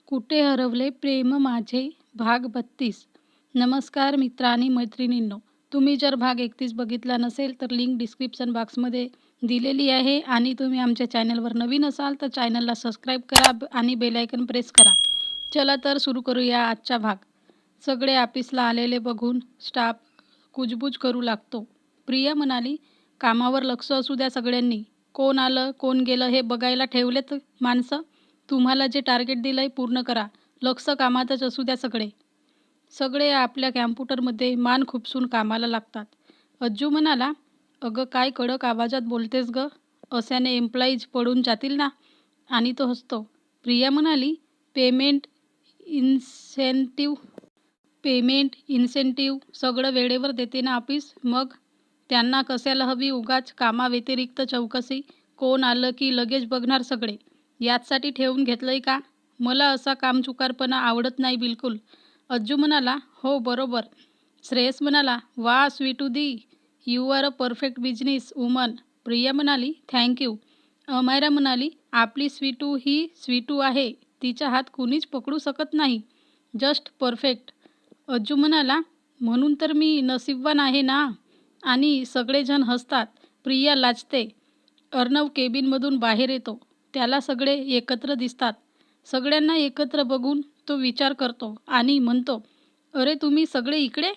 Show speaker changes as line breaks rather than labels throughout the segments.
कुठे हरवले प्रेम माझे भाग 32. नमस्कार मित्र आणि मैत्रिणींनो, तुम्ही जर भाग 31 बघितला नसेल तर लिंक डिस्क्रिप्शन बॉक्समध्ये दिलेली आहे आणि तुम्ही आमच्या चॅनलवर नवीन असाल तर चॅनलला सबस्क्राईब करा आणि बेल आयकन प्रेस करा. चला तर सुरू करूया आजचा भाग. सगळे ऑफिसला आलेले बघून स्टाफ कुजबूज करू लागतो. प्रिया म्हणाली, कामावर लक्ष असू द्या सगळ्यांनी. कोण आलं कोण गेलं हे बघायला ठेवलेत माणसं. तुम्हाला जे टार्गेट दिलंय पूर्ण करा. लक्ष कामातच असू द्या सगळे. सगळे आपल्या कॅम्प्युटरमध्ये मान खुपसून कामाला लागतात. अज्जू म्हणाला, अगं काय कडक आवाजात बोलतेस ग, अशाने एम्प्लॉईज पडून जातील ना. आणि तो हसतो. प्रिया म्हणाली, पेमेंट इन्सेंटिव्ह सगळं वेळेवर देते ना ऑफिस, मग त्यांना कशाला हवी उगाच कामाव्यतिरिक्त चौकशी. कोण आलं की लगेच बघणार सगळे, याचसाठी ठेवून घेतलंय का. मला असा कामचुकारपणा आवडत नाही बिलकुल. अज्जू म्हणाला, हो बरोबर. श्रेयस म्हणाला, वा स्वीटूदी, you are a perfect business woman. Priya म्हणाली, थँक्यू. अमायरा म्हणाली, आपली स्वीटू ही स्वीटू आहे, तिचा हात कुणीच पकडू शकत नाही, जस्ट परफेक्ट. अज्जू म्हणाला, म्हणून तर मी नशीबवान आहे ना. आणि सगळेजण हसतात. प्रिया लाजते. अर्णव केबिनमधून बाहेर येतो. त्याला सगळे एकत्र दिसतात. सगळ्यांना एकत्र बघून तो विचार करतो आणि म्हणतो, अरे तुम्ही सगळे इकडे.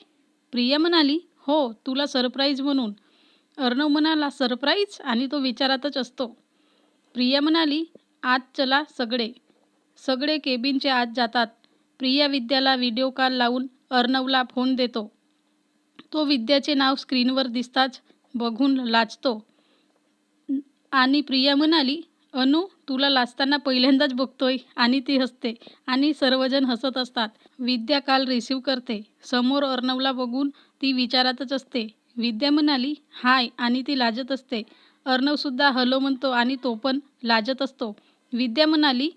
प्रिया म्हणाली, हो, तुला सरप्राईज म्हणून. अर्णव म्हणाला, सरप्राईज. आणि तो विचारातच असतो. प्रिया म्हणाली, आत चला सगळे. सगळे केबिनच्या आत जातात. प्रिया विद्याला व्हिडिओ कॉल लावून अर्णवला फोन देतो. तो विद्याचे नाव स्क्रीनवर दिसताच बघून लाजतो. आणि प्रिया म्हणाली, अनु, तुला लाजताना पहिल्यांदाच बघतोय. आणि ती हसते आणि सर्वजण हसत असतात. विद्या कॉल रिसीव करते. समोर अर्णवला बघून ती विचारातच असते. विद्या म्हणाली, हाय. आणि ती लाजत असते. अर्णवसुद्धा हॅलो म्हणतो आणि तो पण लाजत असतो. विद्या म्हणाली,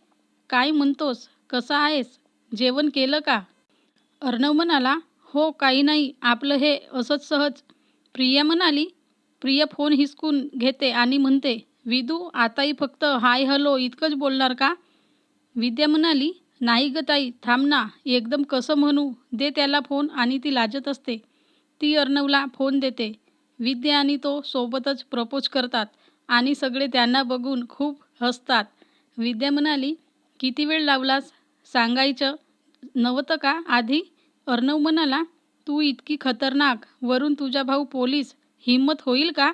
काय म्हणतोस, कसा आहेस, जेवण केलं का. अर्णव म्हणाला, हो, काही नाही, आपलं हे असंच सहज. प्रिया फोन हिसकून घेते आणि म्हणते, विदू, आताही फक्त हाय हॅलो इतकंच बोलणार का. विद्या म्हणाली, नाही ग ताई, थांब ना, एकदम कसं म्हणू, दे त्याला फोन. आणि ती लाजत असते. ती अर्णवला फोन देते. विद्या आणि तो सोबतच प्रपोज करतात आणि सगळे त्यांना बघून खूप हसतात. विद्या म्हणाली, किती वेळ लावलास, सांगायचं नव्हतं का आधी. अर्णव म्हणाला, तू इतकी खतरनाक, वरून तुझा भाऊ पोलीस, हिम्मत होईल का.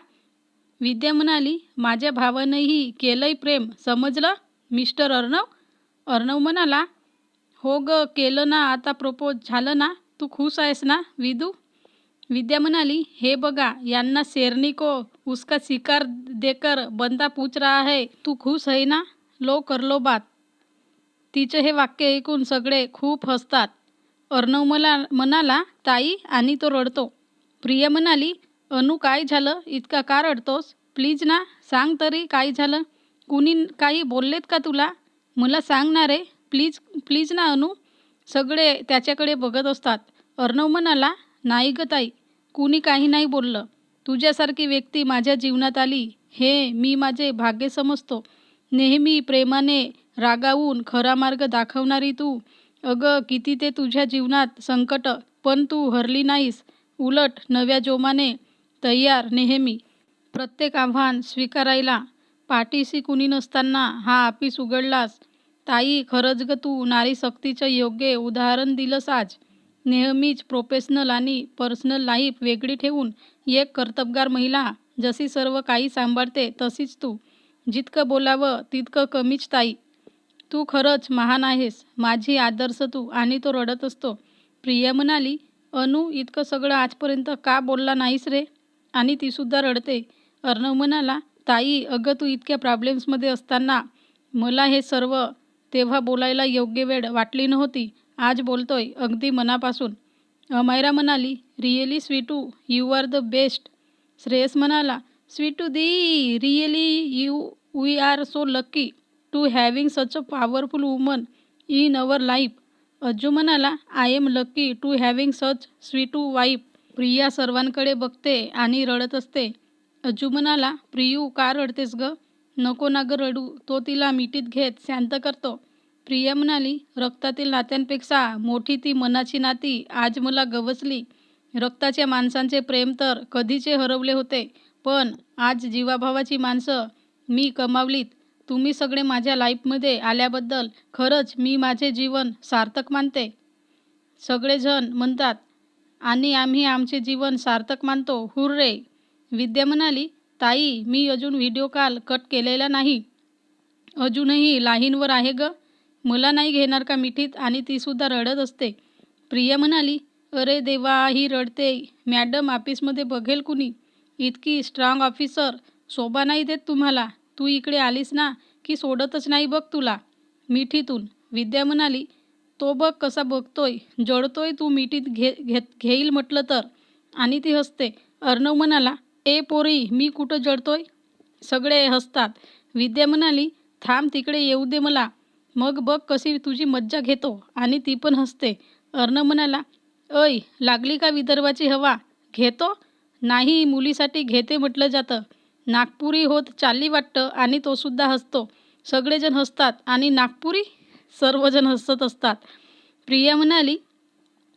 विद्या म्हणाली, माझ्या भावानंही केलंय प्रेम, समजलं मिस्टर अर्णव. अर्णव म्हणाला, हो ग, केलं ना, आता प्रपोज झालं ना, तू खुश आहेस ना विदू. विद्या म्हणाली, हे बघा, यांना शेरनी को उसका शिकार देकर बंदा पूछ रहा है, तू खुश है ना, लो कर लो बात. तिचं हे वाक्य ऐकून सगळे खूप हसतात. अर्णव म्हणाला, ताई. आणि तो रडतो. प्रिया म्हणाली, अनु, काय झालं, इतका का रडतोस, प्लीज ना, सांग तरी काय झालं. कुणी काही बोललेत का तुला, मला सांग ना रे, प्लीज प्लीज ना अनु. सगळे त्याच्याकडे बघत असतात. अर्णव म्हणाला, नाही ग ताई, कुणी काही नाही बोललं. तुझ्यासारखी व्यक्ती माझ्या जीवनात आली हे मी माझे भाग्य समजतो. नेहमी प्रेमाने रागावून खरा मार्ग दाखवणारी तू. अगं, किती ते तुझ्या जीवनात संकट, पण तू हरली नाहीस. उलट नव्या जोमाने तयार नेहमी. प्रत्येक आव्हान स्वीकारायला पाठीशी कुणी नसताना हा ऑफिस उघडलास. ताई, खरंच ग, तू नारी शक्तीचं योग्य उदाहरण दिलंस आज. नेहमीच प्रोफेशनल आणि पर्सनल लाईफ वेगळी ठेवून एक कर्तबगार महिला जशी सर्व काही सांभाळते तशीच तू. जितकं बोलावं तितकं कमीच ताई. तू खरंच महान आहेस, माझी आदर्श तू. आणि तो रडत असतो. प्रिया म्हणाली, अनु, इतकं सगळं आजपर्यंत का बोलला नाहीस रे. आणि तीसुद्धा रडते. अर्णव म्हणाला, ताई, अगं, तू इतक्या प्रॉब्लेम्समध्ये असताना मला हे सर्व तेव्हा बोलायला योग्य वेळ वाटली नव्हती. आज बोलतोय अगदी मनापासून. अमायरा म्हणाली, really Sweetu, you are the best. Shreyas म्हणाला, स्वीटू दी, really we are so lucky to having such a powerful woman in our life. Ajju म्हणाला, I am lucky to having such Sweetu wife. Priya सर्वांकडे बघते आणि रडत असते. अज्जू म्हणाला, प्रियू, का रडतेस ग. नको ना ग रडू. तो तिला मिठीत घेत शांत करतो. प्रिया म्हणाली, रक्तातील नात्यांपेक्षा मोठी ती मनाची नाती आज मला गवसली. रक्ताच्या माणसांचे प्रेम तर कधीचे हरवले होते, पण आज जीवाभावाची माणसं मी कमावलीत. तुम्ही सगळे माझ्या लाईफमध्ये आल्याबद्दल खरंच मी माझे जीवन सार्थक मानते. सगळेजण म्हणतात आणि आम्ही आमचे जीवन सार्थक मानतो. हुर्रे! विद्या म्हणाली, ताई, मी अजून व्हिडिओ कॉल कट केलेला नाही. अजूनही लाईनवर आहे ग. मला नाही घेणार का मिठीत? आणि तीसुद्धा रडत असते. प्रिया म्हणाली, अरे देवा, ही रडते. मॅडम, ऑफिसमध्ये बघेल कुणी? इतकी स्ट्रॉंग ऑफिसर शोभा नाही देत तुम्हाला. तू इकडे आलीस ना की सोडतच नाही बघ तुला मिठीतून. विद्या म्हणाली, तो बघ कसा बघतोय, जळतोय. तू मिठीत घेईल म्हटलं तर. आणि ती हसते. अर्णव म्हणाला, ए पोरी, मी कुठं जळतोय? सगळे हसतात. विद्या म्हणाली, थांब, तिकडे येऊ दे मला, मग बघ कशी तुझी मज्जा घेतो. आणि ती पण हसते. अर्णव म्हणाला, ऐ, लागली का विदर्भाची हवा? घेतो? नाही, मुलीसाठी घेते म्हटलं जातं. नागपुरी होत चालली वाटतं. आणि तो सुद्धा हसतो. सगळेजण हसतात. आणि नागपुरी? सर्वजण हसत असतात. प्रिया म्हणाली,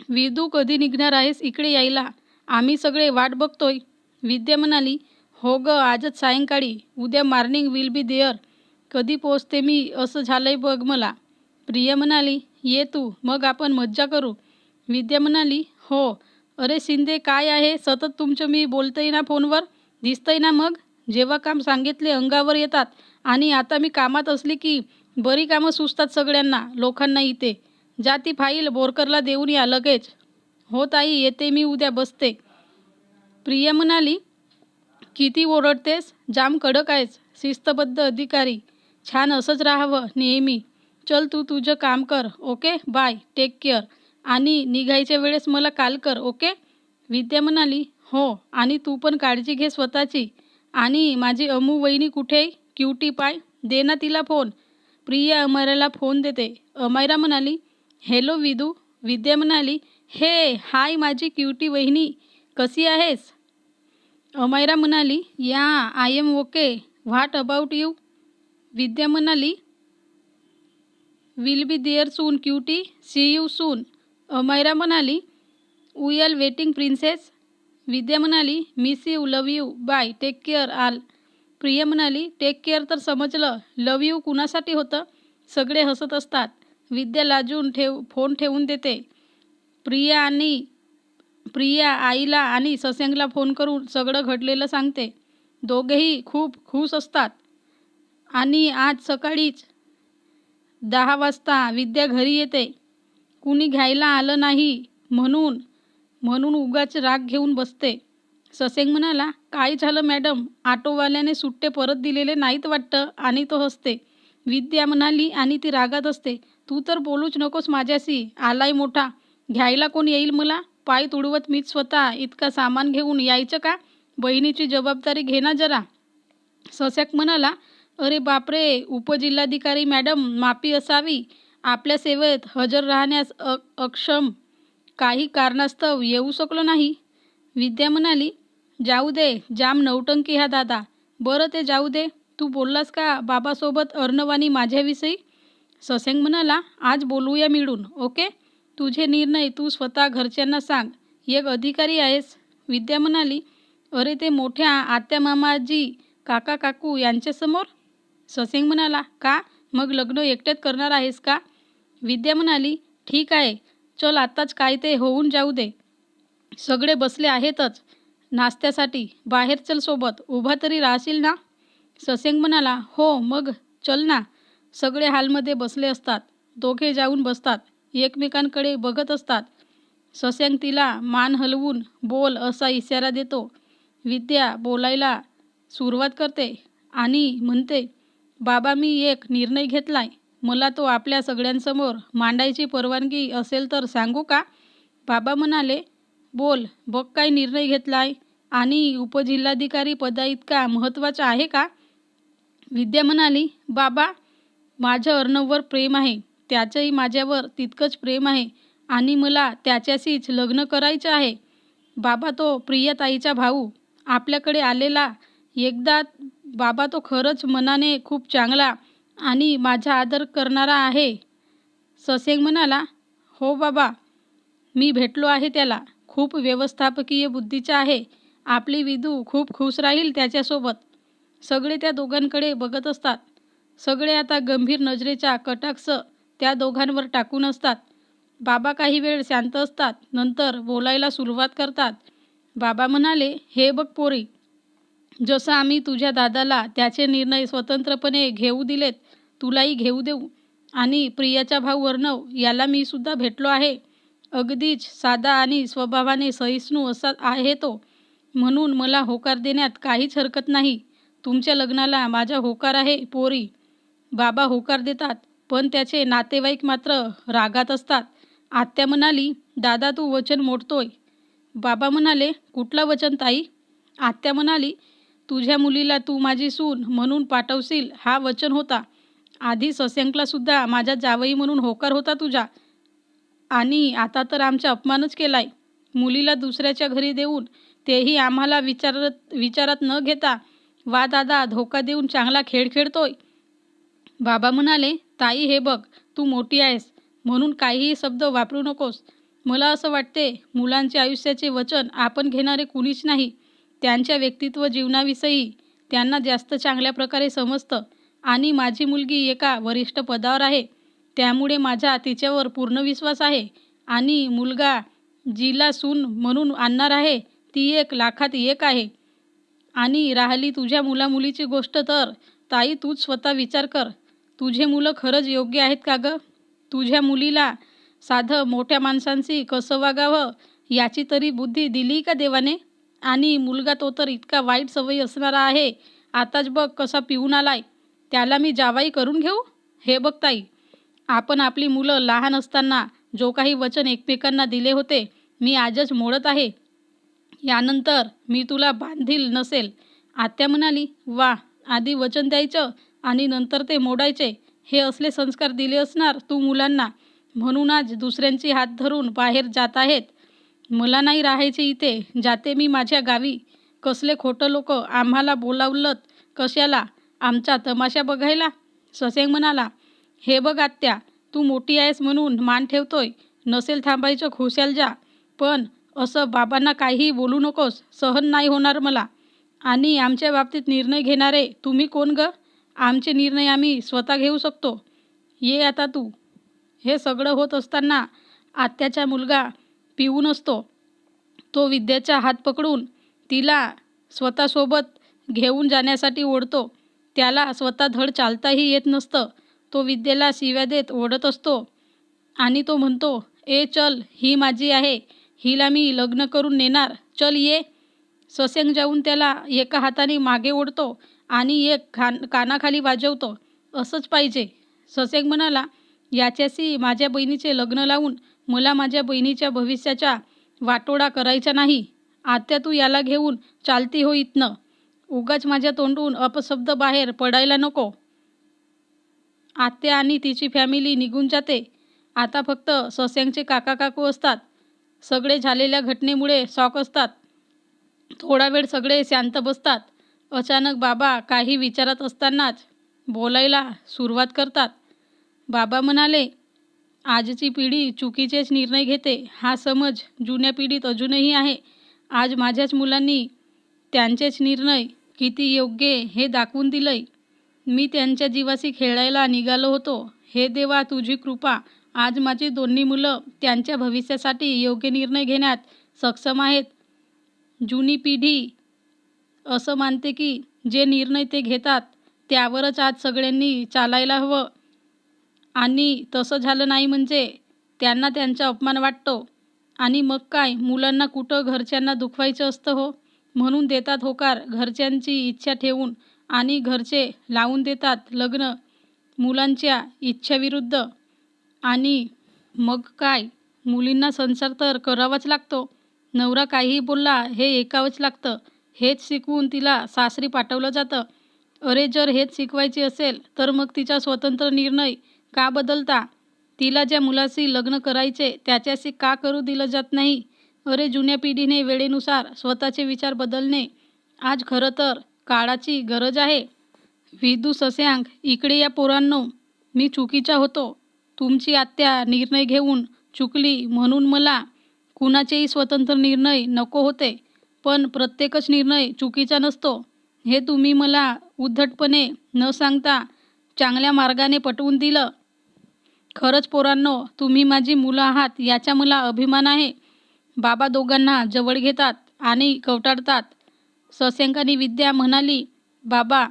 विदू, कधी निघणार आहेस इकडे यायला? आम्ही सगळे वाट बघतोय. विद्या म्हणाली, हो ग, आजच सायंकाळी. उद्या मॉर्निंग विल बी देअर. कधी पोचते मी असं झालंय बघ मला. प्रिया म्हणाली, ये तू, मग आपण मज्जा करू. विद्या म्हणाली, हो. अरे शिंदे, काय आहे सतत तुमचं? मी बोलतंय ना फोनवर, दिसतंय ना? मग जेव्हा काम सांगितले अंगावर येतात. आणि आता मी कामात असली की बरी कामं सुचतात सगळ्यांना, लोकांना इथे. जा, ती फाईल बोरकरला देऊन या लगेच. हो ताई, येते मी, उद्या बसते. प्रिया म्हणाली, किती ओरडतेस? जाम कडक आहेस. शिस्तबद्ध अधिकारी. छान, असंच राहावं नेहमी. चल, तू तुझं काम कर. Okay, bye, take care. आणि निघायच्या वेळेस मला कॉल कर. ओके? विद्या म्हणाली, हो. आणि तू पण काळजी घे स्वतःची. आणि माझी अमू वहिनी कुठे? क्युटी पाय, दे ना तिला फोन. प्रिया अमैराला फोन देते. अमैरा म्हणाली, हॅलो विदू. विद्या म्हणाली, हे हाय माझी क्युटी वहिनी, कशी आहेस? अमैरा म्हणाली, yeah, I am okay. What about you? Vidya म्हणाली, will be there soon cutie, see you soon. Amaira म्हणाली, we are waiting princess. Vidya म्हणाली, miss you, love you, bye, take care all. Priya म्हणाली, टेक केअर तर समजलं, लव यू कुणासाठी होतं? सगळे हसत असतात. विद्या लाजून फोन ठेवून देते. प्रिया आईला आणि ससेंगला फोन करून सगळं घडलेलं सांगते. दोघेही खूप खुश असतात. आणि आज सकाळीच 10 वाजता विद्या घरी येते. कुणी घ्यायला आलं नाही म्हणून उगाच राग घेऊन बसते. ससेंग म्हणाला, काय झालं मॅडम? ऑटोवाल्याने सुट्टे परत दिलेले नाहीत वाटतं. आणि तो हसते. विद्या म्हणाली, आणि ती रागात असते, तू तर बोलूच नकोस माझ्याशी. आलाय मोठा, घ्यायला कोण येईल मला? पाय तुडवत मीच स्वतः इतका सामान घेऊन यायचं का? बहिणीची जबाबदारी घे ना जरा. ससेंग म्हणाला, अरे बापरे, उपजिल्हाधिकारी मॅडम, माफी असावी. आपल्या सेवेत हजर राहण्यास अक्षम. काही कारणास्तव येऊ शकलो नाही. विद्या म्हणाली, जाऊ दे, जाम नौटंकी हा दादा. बरं, ते जाऊ दे. तू बोललास का बाबासोबत अर्णव आणि माझ्याविषयी? ससेंग म्हणाला, आज बोलूया मिळून. ओके? तुझे निर्णय तू स्वतः घरच्यांना सांग. एक अधिकारी आहेस. विद्या म्हणाली, अरे ते मोठ्या आत्या, मामाजी, काका, काकू यांच्यासमोर? ससेंग म्हणाला, का? मग लग्न एकट्यात करणार आहेस का? विद्या म्हणाली, ठीक आहे, चल आत्ताच काय ते होऊन जाऊ दे. सगळे बसले आहेतच नाश्त्यासाठी. बाहेर चल, सोबत उभा तरी राहशील ना? ससेंग म्हणाला, हो, मग चल ना. सगळे हॉलमध्ये बसले असतात. दोघे जाऊन बसतात. एकमेकांकडे बघत असतात. ससेंग तिला मान हलवून बोल असा इशारा देतो. विद्या बोलायला सुरुवात करते आणि म्हणते, बाबा, मी एक निर्णय घेतलाय. मला तो आपल्या सगळ्यांसमोर मांडायची परवानगी असेल तर सांगू का? बाबा म्हणाले, बोल, बघ काय निर्णय घेतलाय. आणि उपजिल्हाधिकारी पदाइतका महत्त्वाचा आहे का? विद्या म्हणाली, बाबा, माझं अर्णववर प्रेम आहे. त्याचंही माझ्यावर तितकंच प्रेम आहे. आणि मला त्याच्याशीच लग्न करायचं आहे. बाबा, तो प्रियाताईचा भाऊ आपल्याकडे आलेला एकदा. बाबा, तो खरंच मनाने खूप चांगला आणि माझा आदर करणारा आहे. ससेंग म्हणाला, हो बाबा, मी भेटलो आहे त्याला. खूप व्यवस्थापकीय बुद्धीचा आहे. आपली विदू खूप खुश राहील त्याच्यासोबत. सगळे त्या दोघांकडे बघत असतात. सगळे आता गंभीर नजरेचा कटाक्ष त्या दोघांवर टाकून असतात. बाबा काही वेळ शांत असतात, नंतर बोलायला सुरुवात करतात. बाबा म्हणाले, हे बघ पोरी, जसं आम्ही तुझ्या दादाला त्याचे निर्णय स्वतंत्रपणे घेऊ दिलेत, तुलाही घेऊ देऊ. आणि प्रियाचा भाऊ अर्णव याला मी सुद्धा भेटलो आहे. अगदीच साधा आणि स्वभावाने सहिष्णू असा आहे तो. म्हणून मला होकार देण्यात काहीच हरकत नाही. तुमच्या लग्नाला माझा होकार आहे पोरी. बाबा होकार देतात, पण त्याचे नातेवाईक मात्र रागात असतात. आत्या म्हणाली, दादा तू वचन मोडतोय. बाबा म्हणाले, कुठलं वचन ताई? आत्या म्हणाली, तुझ्या मुलीला तू माझी सून म्हणून पाठवशील हा वचन होता. आधी ससेंकला सुद्धा माझा जावई म्हणून होकार होता तुझा. आणि आता तर आमचा अपमानच केलाय. मुलीला दुसऱ्याच्या घरी देऊन तेही आम्हाला विचारात न घेता वा दादा धोका देऊन चांगला खेळ खेळतोय. बाबा म्हणाले, ताई हे बघ, तू मोठी आहेस म्हणून काहीही शब्द वापरू नकोस. मला असं वाटते मुलांच्या आयुष्याचे वचन आपण घेणारे कुणीच नाही. त्यांच्या व्यक्तित्व जीवनाविषयी त्यांना जास्त चांगल्या प्रकारे समजतं. आणि माझी मुलगी एका वरिष्ठ पदावर आहे, त्यामुळे माझा तिच्यावर पूर्ण विश्वास आहे. आणि मुलगा जिला सून म्हणून आणणार आहे ती 1,00,000त 1 आहे. आणि राहिली तुझ्या मुलामुलीची गोष्ट तर ताई तूच स्वतः विचार कर. तुझे मुलं खरंच योग्य आहेत का गं? तुझ्या मुलीला साधं मोठ्या माणसांशी कसं वागावं याची तरी बुद्धी दिली का देवाने? आणि मुलगा तो तर इतका वाईट सवयी असणारा आहे. आताच बघ कसा पिऊन आलाय. त्याला मी जावाई करून घेऊ? हे बघ ताई, आपण आपली मुलं लहान असताना जो काही वचन एकमेकांना दिले होते मी आजच मोडत आहे. यानंतर मी तुला बांधील नसेल. आत्या म्हणाली, वा, आधी वचन द्यायचं आणि नंतर ते मोडायचे, हे असले संस्कार दिले असणार तू मुलांना, म्हणून आज दुसऱ्यांची हात धरून बाहेर जात आहेत. मला नाही राहायचे इथे, जाते मी माझ्या गावी. कसले खोटं लोक आम्हाला बोलावलत कशाला? आमचा तमाशा बघायला? ससेंग म्हणाला, हे बघ आत्या, तू मोठी आहेस म्हणून मान ठेवतोय. नसेल थांबायचं खुशाल जा. पण असं बाबांना काहीही बोलू नकोस, सहन नाही होणार मला. आणि आमच्या बाबतीत निर्णय घेणारे तुम्ही कोण गं? आमचे निर्णय आम्ही स्वतः घेऊ शकतो. ये आता तू. हे सगळं होत असताना आत्याचा मुलगा पिऊन असतो. तो विद्याचा हात पकडून तिला स्वतःसोबत घेऊन जाण्यासाठी ओढतो. त्याला स्वतः धड चालताही येत नसतं. तो विद्येला शिव्या देत ओढत असतो आणि तो म्हणतो, ए चल, ही माझी आहे, हिला मी लग्न करून नेणार, चल ये. ससेंग जाऊन त्याला एका हाताने मागे ओढतो आणि एक कानाखाली वाजवतो. असंच पाहिजे. ससेंग म्हणाला, याच्याशी माझ्या बहिणीचे लग्न लावून मला माझ्या बहिणीच्या भविष्याचा वाटोळा करायचा नाही. आत्या तू याला घेऊन चालती हो इथनं. उगाच माझ्या तोंडून अपशब्द बाहेर पडायला नको. आत्या आणि तिची फॅमिली निघून जाते. आता फक्त ससेंगचे काका काकू असतात. सगळे झालेल्या घटनेमुळे शॉक असतात. थोडा वेळ सगळे शांत बसतात. अचानक बाबा काही विचारत असतानाच बोलायला सुरुवात करतात. बाबा म्हणाले, आजची पिढी चुकीचेच निर्णय घेते हा समज जुन्या पिढीत अजूनही आहे. आज माझ्याच मुलांनी त्यांचेच निर्णय किती योग्य हे दाखवून दिलंय. मी त्यांच्या जीवाशी खेळायला निघालो होतो. हे देवा तुझी कृपा, आज माझी दोन्ही मुलं त्यांच्या भविष्यासाठी योग्य निर्णय घेण्यात सक्षम आहेत. जुनी पिढी असं मानते की जे निर्णय ते घेतात त्यावरच आज सगळ्यांनी चालायला हवं. आणि तसं झालं नाही म्हणजे त्यांना त्यांचा अपमान वाटतो. आणि मग काय, मुलांना कुठं घरच्यांना दुखवायचं असतं हो. म्हणून देतात होकार घरच्यांची इच्छा ठेवून आणि घरचे लावून देतात लग्न मुलांच्या इच्छाविरुद्ध. आणि मग काय, मुलींना संसार तर करावाच लागतो. नवरा काहीही बोलला हे ऐकावंच लागतं. हेच शिकवून तिला सासरी पाठवलं जातं. अरे जर हेच शिकवायचे असेल तर मग तिचा स्वतंत्र निर्णय का बदलता? तिला ज्या मुलाशी लग्न करायचे त्याच्याशी का करू दिलं जात नाही? अरे जुन्या पिढीने वेळेनुसार स्वतःचे विचार बदलणे आज खरं तर काळाची गरज आहे. विदू, सस्यांक, इकडे या पोरांनो, मी चुकीचा होतो. तुमची आत्या निर्णय घेऊन चुकली म्हणून मला कुणाचेही स्वतंत्र निर्णय नको होते. पण प्रत्येकच निर्णय चुकीचा नसतो हे तुम्ही मला उद्धटपणे न सांगता चांगल्या मार्गाने पटवून दिलं. खरंच पोरांनो, तुम्ही माझी मुलं आहात याचा मला अभिमान आहे. बाबा दोघांना जवळ घेतात आणि कवटाळतात. शशांक आणि विद्या म्हणाली, बाबा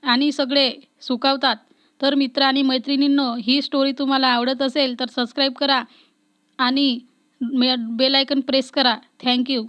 आणि सगळे सुखावतात. तर मित्र आणि मैत्रिणींनो, ही स्टोरी तुम्हाला आवडत असेल तर सबस्क्राईब करा आणि बेल आयकन प्रेस करा. थँक्यू.